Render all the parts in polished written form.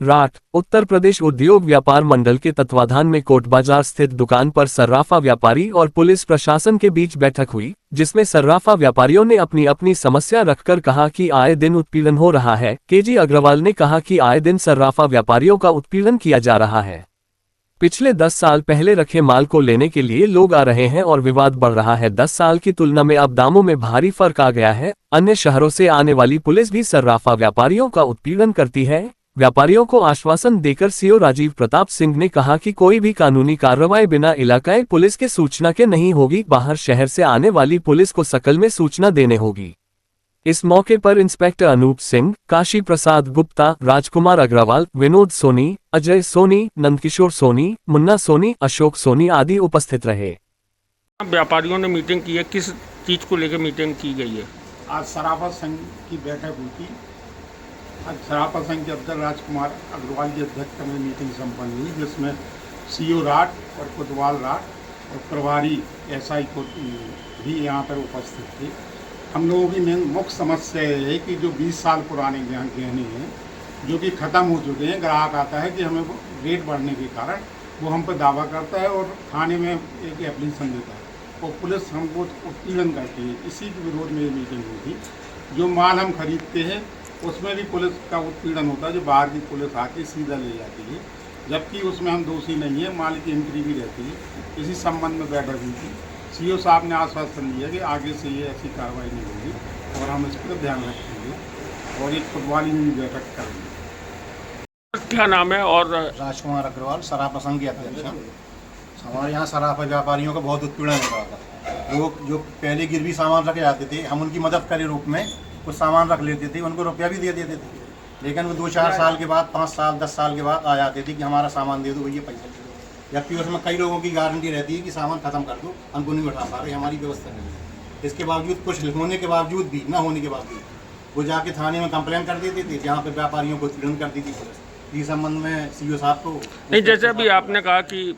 राठ उत्तर प्रदेश उद्योग व्यापार मंडल के तत्वाधान में कोट बाजार स्थित दुकान पर सर्राफा व्यापारी और पुलिस प्रशासन के बीच बैठक हुई, जिसमें सर्राफा व्यापारियों ने अपनी अपनी समस्या रखकर कहा कि आए दिन उत्पीड़न हो रहा है। केजी अग्रवाल ने कहा कि आए दिन सर्राफा व्यापारियों का उत्पीड़न किया जा रहा है। पिछले 10 साल पहले रखे माल को लेने के लिए लोग आ रहे हैं और विवाद बढ़ रहा है। 10 साल की तुलना में अब दामों में भारी फर्क आ गया है। अन्य शहरों से आने वाली पुलिस भी सर्राफा व्यापारियों का उत्पीड़न करती है। व्यापारियों को आश्वासन देकर सीओ राजीव प्रताप सिंह ने कहा कि कोई भी कानूनी कार्रवाई बिना इलाकाई पुलिस के सूचना के नहीं होगी। बाहर शहर से आने वाली पुलिस को सकल में सूचना देने होगी। इस मौके पर इंस्पेक्टर अनूप सिंह, काशी प्रसाद गुप्ता, राजकुमार अग्रवाल, विनोद सोनी, अजय सोनी, नंदकिशोर सोनी, मुन्ना सोनी, अशोक सोनी आदि उपस्थित रहे। व्यापारियों ने मीटिंग की है, किस चीज को लेकर मीटिंग की गई है? आज सराफा संघ की बैठक हुई थी। आज सराफा संघ के अध्यक्ष राजकुमार अग्रवाल की अध्यक्षता में मीटिंग संपन्न हुई, जिसमें सीओ राठ और कोतवाल राठ और प्रभारी एसआई को भी यहाँ पर उपस्थित थे। हम लोगों की मेन मुख्य समस्या ये है कि जो 20 साल पुराने गहने हैं जो कि ख़त्म हो चुके हैं, ग्राहक आता है कि हमें वो रेट बढ़ने के कारण वो हम पर दावा करता है और थाने में एक एप्लीकेशन देता है और पुलिस हमको उत्पीड़न करती है। इसी के विरोध में ये मीटिंग हुई थी। जो माल हम खरीदते हैं उसमें भी पुलिस का उत्पीड़न होता है, जो बाहर की पुलिस आके सीधा ले जाती है, जबकि उसमें हम दोषी नहीं है, माल की एंट्री भी रहती है। इसी संबंध में बैठक हुई थी। सीओ साहब ने आश्वासन दिया कि आगे से ये ऐसी कार्रवाई नहीं होगी और हम इस पर ध्यान रखेंगे और एक कोतवाली में भी बैठक करेंगे। क्या नाम है? और राजकुमार अग्रवाल, सराफा संघ के अध्यक्ष हैं। हमारे यहाँ सराफा व्यापारियों का बहुत उत्पीड़न हो रहा था। लोग जो पहले गिरवी सामान रखे जाते थे, हम उनकी मदद करे रूप में कुछ सामान रख लेते थे, उनको रुपया भी दे देते थे, लेकिन वो 2-4 साल के बाद, 5 साल 10 साल के बाद आ जाते थे कि हमारा सामान दे दो भैया, पैसा दे दो। जबकि उसमें कई लोगों की गारंटी रहती है कि सामान खत्म कर दो, हमको नहीं उठा पा रहे, हमारी व्यवस्था नहीं है। इसके बावजूद, कुछ होने के बावजूद भी, ना होने के बावजूद वो जाके थाने में कंप्लेन कर देते थे, जहाँ पर व्यापारियों को उत्पीड़न करती थी पुलिस। इस संबंध में सीओ साहब को नहीं, जैसे अभी आपने कहा कि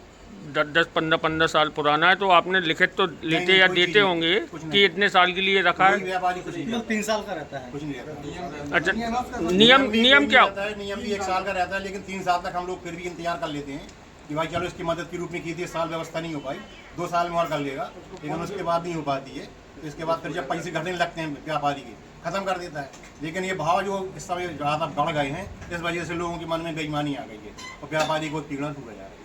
10-15 साल पुराना है, तो आपने लिखित तो लेते या देते होंगे कि इतने साल के लिए रखा है। व्यापारी कुछ नहीं, 3 साल का रहता है, कुछ नहीं रहता। अच्छा, नियम क्या रहता है? नियम भी 1 साल का रहता है, लेकिन 3 साल तक हम लोग फिर भी इंतजार कर लेते हैं कि भाई चलो इसकी मदद के रूप में की थी, इस साल व्यवस्था नहीं हो पाई, 2 साल में और कर लेगा, लेकिन उसके बाद नहीं हो पाती है। तो इसके बाद फिर जब पैसे घटने लगते हैं व्यापारी के, खत्म कर देता है। लेकिन ये भाव जो इस समय ज़्यादा बढ़ गए हैं, इस वजह से लोगों के मन में बेईमानी आ गई है और व्यापारी को उत्पीड़न हो गया है।